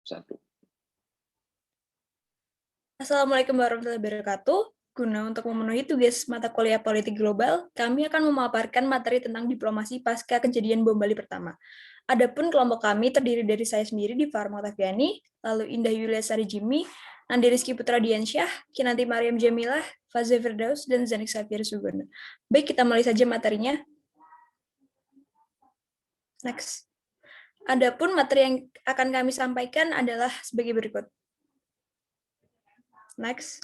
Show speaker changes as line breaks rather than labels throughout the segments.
Satu.
Assalamualaikum warahmatullahi wabarakatuh. Guna untuk memenuhi tugas mata kuliah politik global, kami akan memaparkan materi tentang diplomasi pasca kejadian bom Bali pertama. Adapun kelompok kami terdiri dari saya sendiri, Farma Oktaviani, lalu Indah Yulia Sari Jimmy, Nandi Rizky Putra Diansyah, Kinanti Mariam Jamilah, Fazia Firdaus, dan Zanik Safir Sugono. Baik, kita mulai saja materinya. Next. Adapun materi yang akan kami sampaikan adalah sebagai berikut. Next.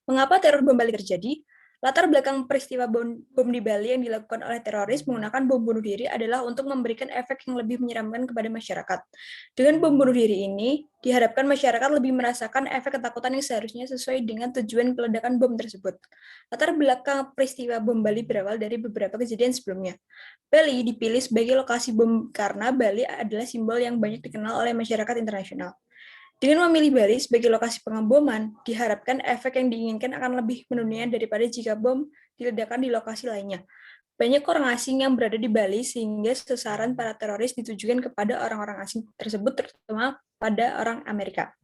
Mengapa teror bom Bali terjadi? Latar belakang peristiwa bom di Bali yang dilakukan oleh teroris menggunakan bom bunuh diri adalah untuk memberikan efek yang lebih menyeramkan kepada masyarakat. Dengan bom bunuh diri ini, diharapkan masyarakat lebih merasakan efek ketakutan yang seharusnya sesuai dengan tujuan peledakan bom tersebut. Latar belakang peristiwa bom Bali berawal dari beberapa kejadian sebelumnya. Bali dipilih sebagai lokasi bom karena Bali adalah simbol yang banyak dikenal oleh masyarakat internasional. Dengan memilih Bali sebagai lokasi pengeboman, diharapkan efek yang diinginkan akan lebih mendunia daripada jika bom diledakkan di lokasi lainnya. Banyak orang asing yang berada di Bali sehingga sasaran para teroris ditujukan kepada orang-orang asing tersebut, terutama pada orang Amerika.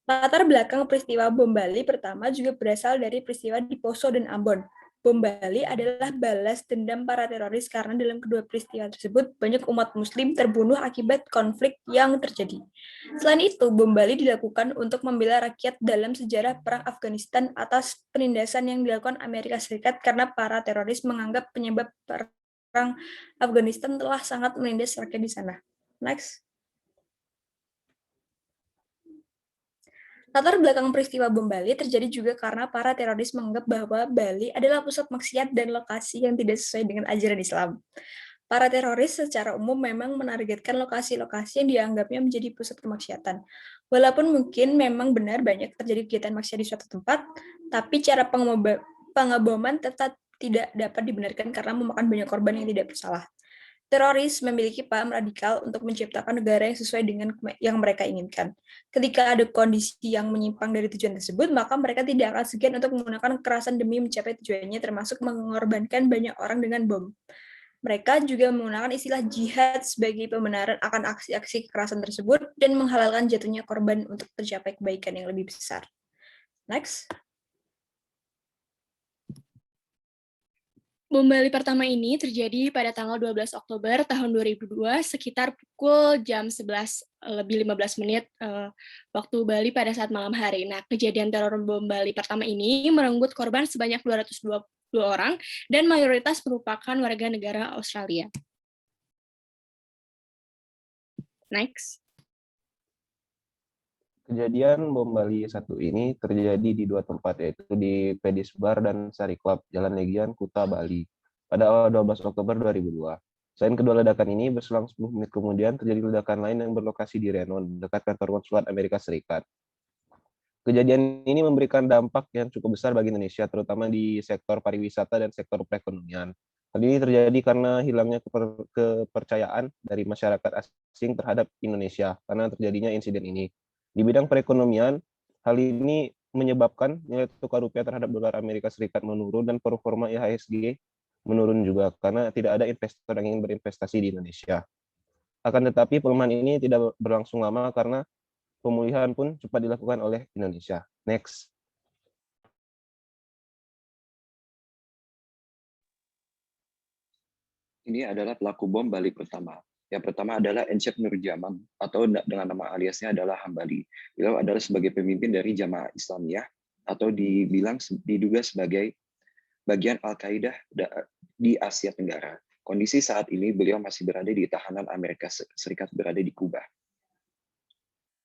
Latar belakang peristiwa bom Bali pertama juga berasal dari peristiwa di Poso dan Ambon. Bom Bali adalah balas dendam para teroris karena dalam kedua peristiwa tersebut banyak umat muslim terbunuh akibat konflik yang terjadi. Selain itu, bom Bali dilakukan untuk membela rakyat dalam sejarah Perang Afghanistan atas penindasan yang dilakukan Amerika Serikat karena para teroris menganggap penyebab Perang Afghanistan telah sangat menindas rakyat di sana. Next. Latar belakang peristiwa bom Bali terjadi juga karena para teroris menganggap bahwa Bali adalah pusat maksiat dan lokasi yang tidak sesuai dengan ajaran Islam. Para teroris secara umum memang menargetkan lokasi-lokasi yang dianggapnya menjadi pusat kemaksiatan. Walaupun mungkin memang benar banyak terjadi kegiatan maksiat di suatu tempat, tapi cara pengeboman tetap tidak dapat dibenarkan karena memakan banyak korban yang tidak bersalah. Teroris memiliki paham radikal untuk menciptakan negara yang sesuai dengan yang mereka inginkan. Ketika ada kondisi yang menyimpang dari tujuan tersebut, maka mereka tidak akan segan untuk menggunakan kekerasan demi mencapai tujuannya, termasuk mengorbankan banyak orang dengan bom. Mereka juga menggunakan istilah jihad sebagai pembenaran akan aksi-aksi kekerasan tersebut dan menghalalkan jatuhnya korban untuk tercapai kebaikan yang lebih besar. Next.
Bom Bali pertama ini terjadi pada tanggal 12 Oktober tahun 2002 sekitar pukul jam 11 lebih 15 menit waktu Bali pada saat malam hari. Nah, kejadian teror bom Bali pertama ini merenggut korban sebanyak 222 orang dan mayoritas merupakan warga negara Australia. Next.
Kejadian bom Bali 1 ini terjadi di dua tempat, yaitu di Pedis Bar dan Sari Club, Jalan Legian, Kuta, Bali, pada 12 Oktober 2002. Selain kedua ledakan ini, berselang 10 menit kemudian terjadi ledakan lain yang berlokasi di Reno, dekat kantor konsulat Amerika Serikat. Kejadian ini memberikan dampak yang cukup besar bagi Indonesia, terutama di sektor pariwisata dan sektor perekonomian. Hal ini terjadi karena hilangnya kepercayaan dari masyarakat asing terhadap Indonesia karena terjadinya insiden ini. Di bidang perekonomian, hal ini menyebabkan nilai tukar rupiah terhadap dolar Amerika Serikat menurun dan performa IHSG menurun juga karena tidak ada investor yang ingin berinvestasi di Indonesia. Akan tetapi pelemahan ini tidak berlangsung lama karena pemulihan pun cepat dilakukan oleh Indonesia. Next.
Ini adalah pelaku bom Bali pertama. Yang pertama adalah Encep Nurjaman, atau dengan nama aliasnya adalah Hambali. Beliau adalah sebagai pemimpin dari Jamaah Islamiyah, atau diduga sebagai bagian Al-Qaeda di Asia Tenggara. Kondisi saat ini beliau masih berada di tahanan Amerika Serikat, berada di Kuba.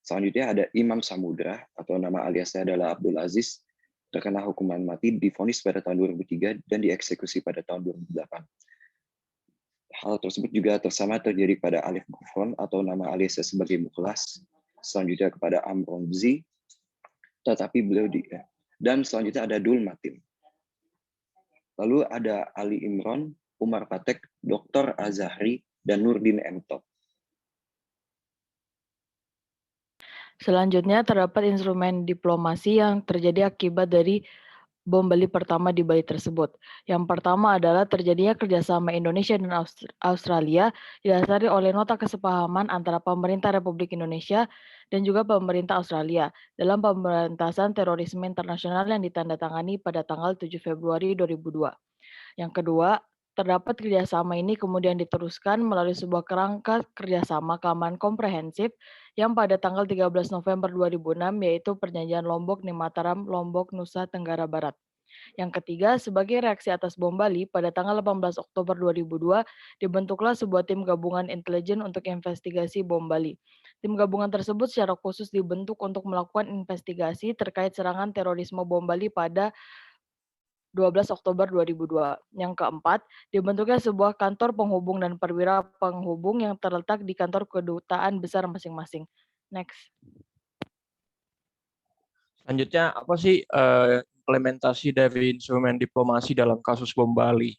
Selanjutnya ada Imam Samudra, atau nama aliasnya adalah Abdul Aziz, terkena hukuman mati, divonis pada tahun 2003 dan dieksekusi pada tahun 2008. Hal tersebut juga sama terjadi pada Alif Gufron, atau nama aliasnya sebagai Mukhlas, selanjutnya kepada Amronzi, tetapi beliau dan selanjutnya ada Dul Matin. Lalu ada Ali Imron, Umar Patek, Dr. Azahri, dan Nurdin Emtok.
Selanjutnya terdapat instrumen diplomasi yang terjadi akibat dari bom Bali pertama di Bali tersebut. Yang pertama adalah terjadinya kerjasama Indonesia dan Australia didasari oleh nota kesepahaman antara pemerintah Republik Indonesia dan juga pemerintah Australia dalam pemberantasan terorisme internasional yang ditandatangani pada tanggal 7 Februari 2002. Yang kedua, terdapat kerjasama ini kemudian diteruskan melalui sebuah kerangka kerjasama keamanan komprehensif yang pada tanggal 13 November 2006 yaitu Perjanjian Lombok Nimataram Lombok Nusa Tenggara Barat. Yang ketiga, sebagai reaksi atas bom Bali, pada tanggal 18 Oktober 2002 dibentuklah sebuah tim gabungan intelijen untuk investigasi bom Bali. Tim gabungan tersebut secara khusus dibentuk untuk melakukan investigasi terkait serangan terorisme bom Bali pada 12 Oktober 2002. Yang keempat, dibentuknya sebuah kantor penghubung dan perwira penghubung yang terletak di kantor kedutaan besar masing-masing. Next.
Selanjutnya, apa sih implementasi dari instrumen diplomasi dalam kasus bom Bali?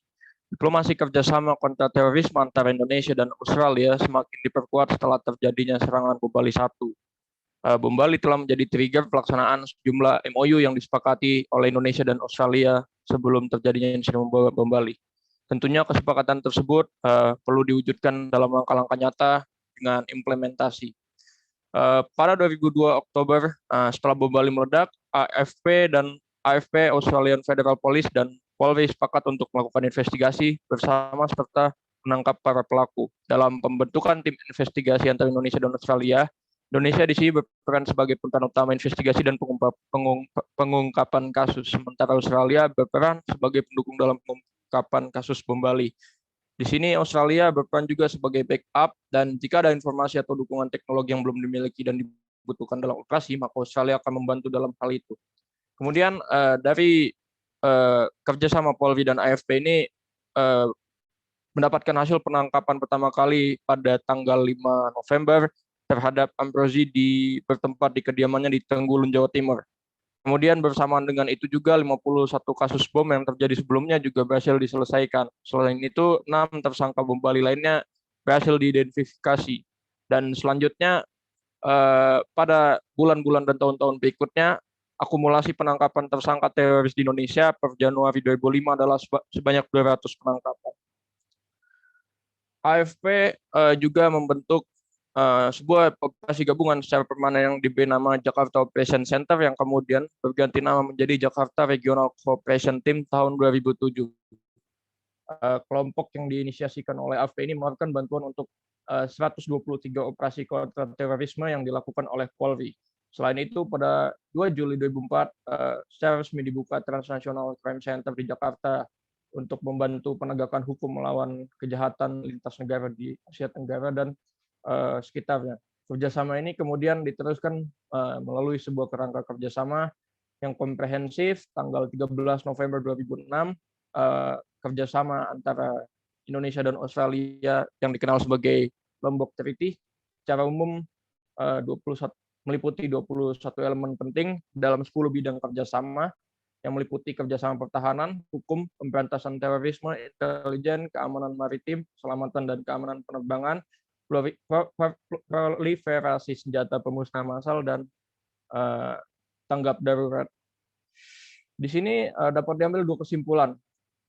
Diplomasi kerjasama kontra terorisme antara Indonesia dan Australia semakin diperkuat setelah terjadinya serangan bom Bali 1. Bom Bali telah menjadi trigger pelaksanaan sejumlah MOU yang disepakati oleh Indonesia dan Australia sebelum terjadinya insiden bom Bali. Tentunya kesepakatan tersebut perlu diwujudkan dalam langkah-langkah nyata dengan implementasi. Pada 2002 Oktober, setelah bom Bali meledak, AFP, Australian Federal Police, dan Polri sepakat untuk melakukan investigasi bersama serta menangkap para pelaku. Dalam pembentukan tim investigasi antara Indonesia dan Australia, Indonesia di sini berperan sebagai pemeran utama investigasi dan pengungkapan kasus, sementara Australia berperan sebagai pendukung dalam pengungkapan kasus bom Bali. Di sini Australia berperan juga sebagai backup, dan jika ada informasi atau dukungan teknologi yang belum dimiliki dan dibutuhkan dalam operasi, maka Australia akan membantu dalam hal itu. Kemudian dari kerjasama Polri dan AFP ini mendapatkan hasil penangkapan pertama kali pada tanggal 5 November terhadap Ambrozi bertempat di kediamannya di Tenggulun, Jawa Timur. Kemudian bersamaan dengan itu juga 51 kasus bom yang terjadi sebelumnya juga berhasil diselesaikan. Selain itu, 6 tersangka bom Bali lainnya berhasil diidentifikasi. Dan selanjutnya pada bulan-bulan dan tahun-tahun berikutnya, akumulasi penangkapan tersangka teroris di Indonesia per Januari 2005 adalah sebanyak 200 penangkapan. AFP juga membentuk sebuah operasi gabungan secara permanen yang diberi nama Jakarta Operation Center yang kemudian berganti nama menjadi Jakarta Regional Cooperation Team tahun 2007. Kelompok yang diinisiasikan oleh AFP ini melakukan bantuan untuk 123 operasi kontra terorisme yang dilakukan oleh Polri. Selain itu, pada 2 Juli 2004, secara resmi dibuka Transnational Crime Center di Jakarta untuk membantu penegakan hukum melawan kejahatan lintas negara di Asia Tenggara dan sekitarnya. Kerjasama ini kemudian diteruskan melalui sebuah kerangka kerjasama yang komprehensif tanggal 13 November 2006, kerjasama antara Indonesia dan Australia yang dikenal sebagai Lombok Treaty. Secara umum meliputi 21 elemen penting dalam 10 bidang kerjasama yang meliputi kerjasama pertahanan, hukum, pemberantasan terorisme, intelijen, keamanan maritim, keselamatan dan keamanan penerbangan, proliferasi senjata pemusnah massal, dan tanggap darurat. Di sini dapat diambil 2 kesimpulan.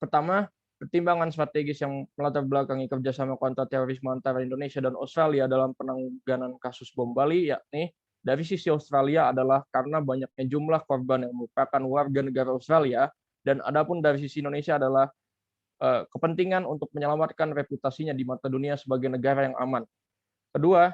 Pertama, pertimbangan strategis yang melatar belakangi kerjasama kontra terorisme antara Indonesia dan Australia dalam penanganan kasus bom Bali, yakni dari sisi Australia adalah karena banyaknya jumlah korban yang merupakan warga negara Australia, dan adapun dari sisi Indonesia adalah kepentingan untuk menyelamatkan reputasinya di mata dunia sebagai negara yang aman. Kedua,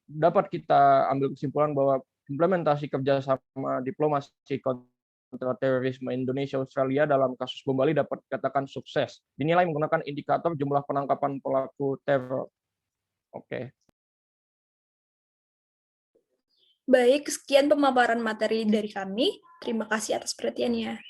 dapat kita ambil kesimpulan bahwa implementasi kerjasama diplomasi kontra terorisme Indonesia Australia dalam kasus bom Bali dapat dikatakan sukses. Dinilai menggunakan indikator jumlah penangkapan pelaku teror. Oke.
Baik, sekian pemaparan materi dari kami. Terima kasih atas perhatiannya.